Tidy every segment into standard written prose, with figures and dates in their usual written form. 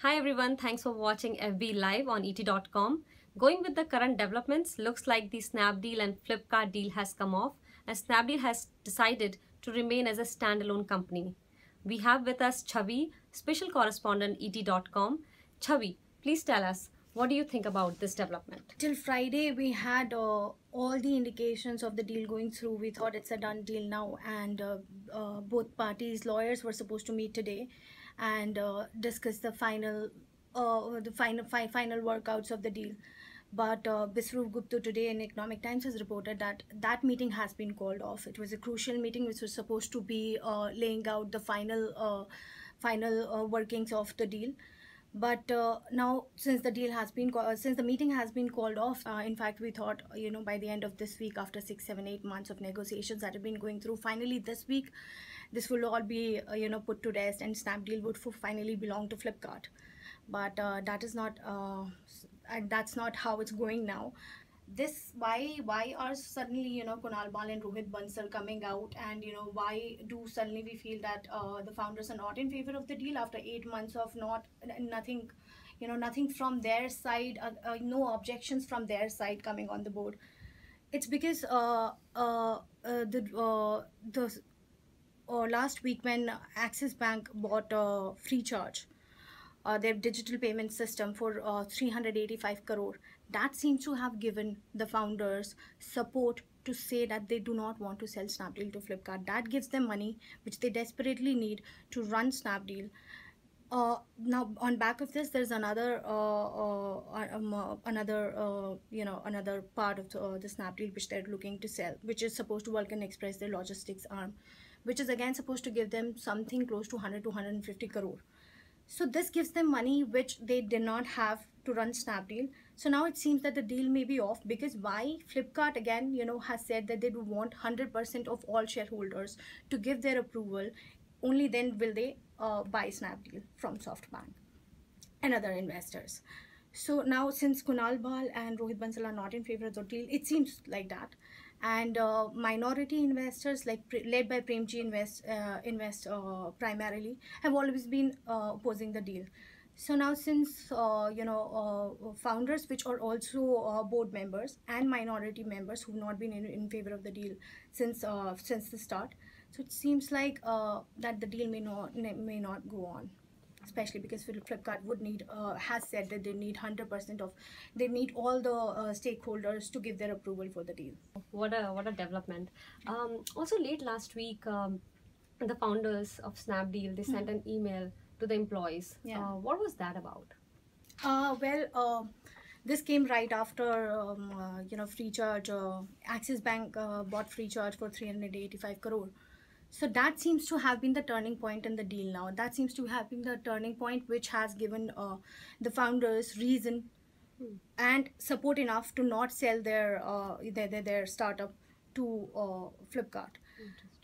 Hi everyone, thanks for watching FB Live on ET.com. Going with the current developments, looks like the Snapdeal and Flipkart deal has come off and Snapdeal has decided to remain as a standalone company. We have with us Chhavi, special correspondent ET.com. Chhavi, please tell us, what do you think about this development? Till Friday, we had all the indications of the deal going through. We thought it's a done deal now, and both parties' lawyers were supposed to meet today and discuss the final workouts of the deal. But Bisru Gupta today in Economic Times has reported that that meeting has been called off. It was a crucial meeting which was supposed to be laying out the final workings of the deal. But now, since the meeting has been called off, in fact, we thought, by the end of this week, after 6, 7, 8 months of negotiations that have been going through, finally this week, this will all be, put to rest, and Snapdeal would finally belong to Flipkart. But that is not, and that's not how it's going now. Why are suddenly Kunal Bal and Rohit Bansal coming out, and why do suddenly we feel that the founders are not in favor of the deal after 8 months of nothing from their side, no objections from their side coming on the board. It's because the last week when Axis Bank bought FreeCharge, their digital payment system, for 385 crore. That seems to have given the founders support to say that they do not want to sell Snapdeal to Flipkart. That gives them money which they desperately need to run Snapdeal. Now, on back of this, there's another part of the Snapdeal which they're looking to sell, which is supposed to Vulcan Express, their logistics arm, which is again supposed to give them something close to 100 to 150 crore. So this gives them money which they did not have to run Snapdeal. So now it seems that the deal may be off, because why Flipkart again has said that they do want 100% of all shareholders to give their approval. Only then will they buy Snapdeal from SoftBank and other investors. So now, since Kunal Bal and Rohit Bansal are not in favor of the deal, it seems like that, and minority investors led by Premji Invest primarily have always been opposing the deal. So now, since founders, which are also board members and minority members who've not been in favor of the deal since the start, so it seems like that the deal may not go on, especially because Flipkart has said that they need 100% they need all the stakeholders to give their approval for the deal. What a development. Also, late last week, the founders of Snapdeal, they sent an email to the employees. Yeah. What was that about? This came right after FreeCharge. Axis Bank bought FreeCharge for 385 crore. So that seems to have been the turning point in the deal now. That seems to have been the turning point which has given the founders reason and support enough to not sell their startup to Flipkart.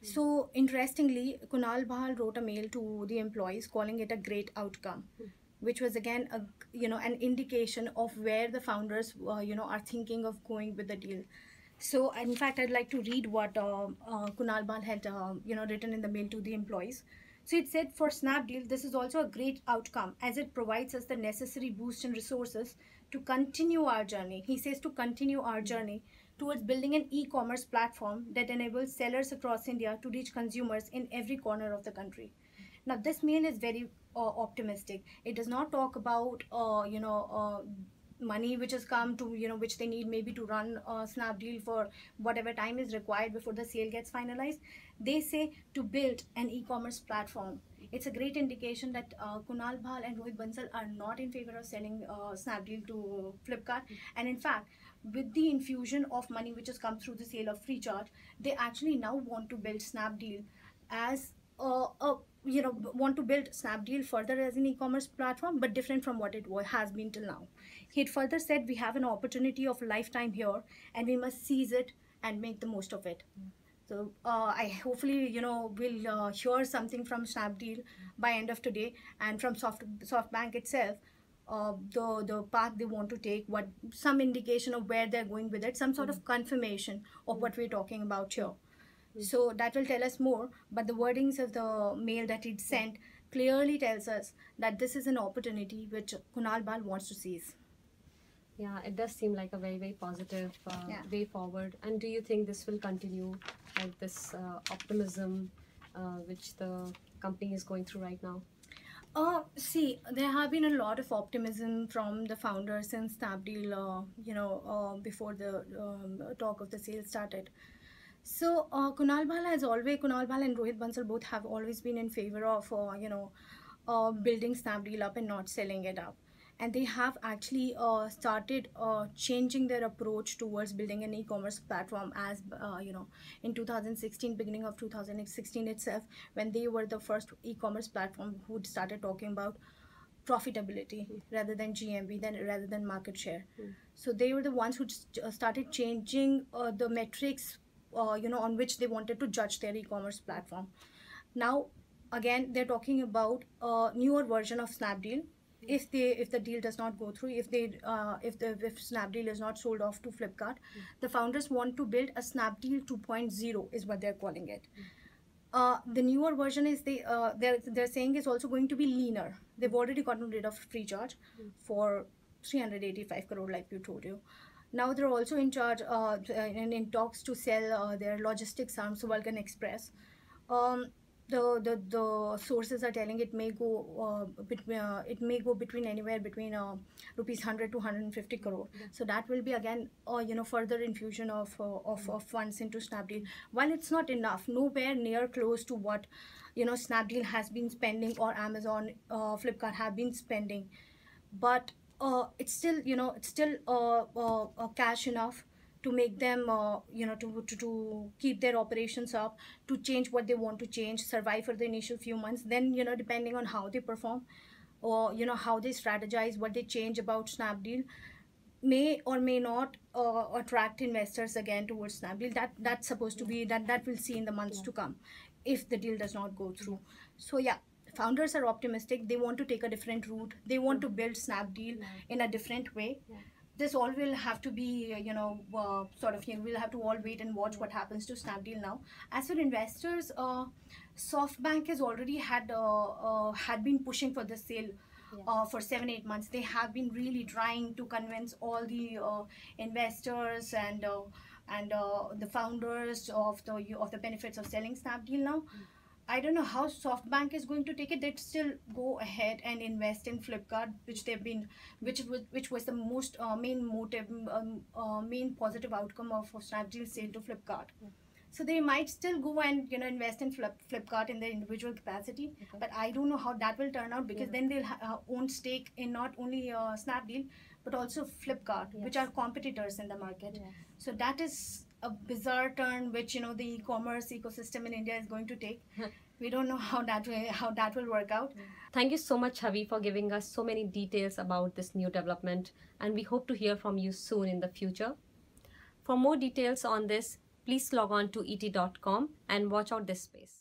So interestingly, Kunal Bal wrote a mail to the employees calling it a great outcome, which was again an indication of where the founders are thinking of going with the deal. So in fact, I'd like to read what Kunal Bal had written in the mail to the employees. So it said, for Snapdeal, this is also a great outcome as it provides us the necessary boost in resources to continue our journey. He says to continue our journey towards building an e-commerce platform that enables sellers across India to reach consumers in every corner of the country. Now, this mail is very optimistic. It does not talk about money which has come to which they need maybe to run Snapdeal for whatever time is required before the sale gets finalized. They say to build an e-commerce platform. It's a great indication that Kunal Bal and Rohit Bansal are not in favor of selling Snapdeal to Flipkart, and in fact, with the infusion of money which has come through the sale of FreeCharge, they actually now want to build Snapdeal as want to build Snapdeal further as an e-commerce platform, but different from what it has been till now. He had further said, we have an opportunity of a lifetime here and we must seize it and make the most of it. So I hopefully will hear something from Snapdeal by end of today, and from SoftBank itself, the path they want to take, some indication of where they're going with it, some sort of confirmation of what we're talking about here. So that will tell us more, but the wordings of the mail that he'd sent clearly tells us that this is an opportunity which Kunal Bal wants to seize. Yeah, it does seem like a very, very positive way forward. And do you think this will continue, like this optimism which the company is going through right now? See, there have been a lot of optimism from the founders since Snapdeal, before the talk of the sale started. So Kunal Bal and Rohit Bansal both have always been in favor of, building Snapdeal up and not selling it up. And they have actually started changing their approach towards building an e-commerce platform as, in 2016, beginning of 2016 itself, when they were the first e-commerce platform who started talking about profitability rather than GMV, rather than market share. So they were the ones who started changing the metrics, on which they wanted to judge their e-commerce platform. Now, again, they're talking about a newer version of Snapdeal. If the deal does not go through, if Snapdeal is not sold off to Flipkart, the founders want to build a Snapdeal 2.0 is what they're calling it. The newer version is they're saying is also going to be leaner. They've already gotten rid of FreeCharge for 385 crore, like you told you. Now they're also in charge and in talks to sell their logistics arms, Vulcan Express. The sources are telling it may go between anywhere between rupees 100 to 150 crore. So that will be again further infusion of funds into Snapdeal. While it's not enough, nowhere near close to what Snapdeal has been spending or Amazon, Flipkart have been spending, but it's still cash enough to make them, to keep their operations up, to change what they want to change, survive for the initial few months. Then, depending on how they perform or, how they strategize, what they change about Snapdeal, may or may not attract investors again towards Snapdeal. That's supposed to be, that we'll see in the months to come if the deal does not go through. So yeah, founders are optimistic. They want to take a different route. They want to build Snapdeal in a different way. This all will have to be, we'll have to all wait and watch what happens to Snapdeal now. As for investors, SoftBank has already had been pushing for the sale for 7-8 months. They have been really trying to convince all the investors and the founders of the benefits of selling Snapdeal now. I don't know how SoftBank is going to take it. They'd still go ahead and invest in Flipkart, which was the most main positive outcome of Snapdeal's sale to Flipkart. So they might still go and invest in Flipkart in their individual capacity, but I don't know how that will turn out, because then they'll own stake in not only Snapdeal but also Flipkart, which are competitors in the market. So that is a bizarre turn which the e-commerce ecosystem in India is going to take. We don't know how that will work out. Thank you so much, Chhavi, for giving us so many details about this new development, and we hope to hear from you soon in the future. For more details on this, please log on to et.com and watch out this space.